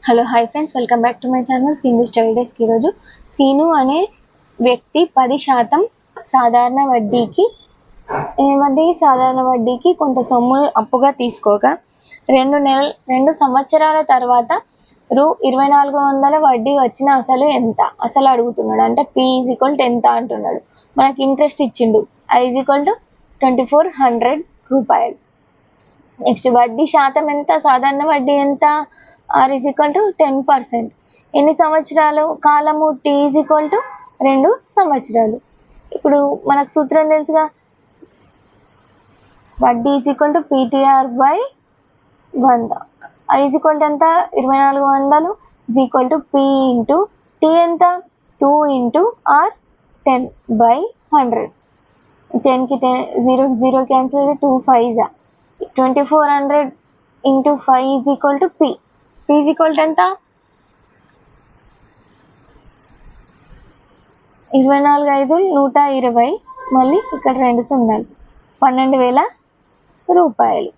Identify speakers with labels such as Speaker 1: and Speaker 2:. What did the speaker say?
Speaker 1: Hello hi friends, welcome back to my channel Seenu study desk. ఈరోజు సీను అనే వ్యక్తి 10% సాధారణ వడ్డీకి కొంత సొమ్మును అప్పుగా తీసుకోగా 2 సంవత్సరాల తర్వాత రూ 2400 వడ్డీ వచ్చిన అసలు ఎంత అసలు అడుగుతున్నాడు. అంటే P ఎంత అంటున్నాడు. మనకి ఇంట్రెస్ట్ ఇచ్చిండు I 2400 రూపాయలు. నెక్స్ట్ వడ్డీ శాతం ఎంత, సాధారణ వడ్డీ ఎంత, R 10%. ఎన్ని సంవత్సరాలు, కాలము T 2 సంవత్సరాలు. ఇప్పుడు మనకు సూత్రం తెలుసుగా, వడ్డీ PTR బై 100. I ఎంత, 2400 P ఇంటూ T ఎంత, 2 ఇంటూ R 10 బై 100. 10కి 0 క్యాన్సిల్ అయితే 2 5 2400 ఇంటూ 5 P. P ఎంత, 24 5 120, మళ్ళీ ఇక్కడ 2 సున్నాలు, 12,000 రూపాయలు.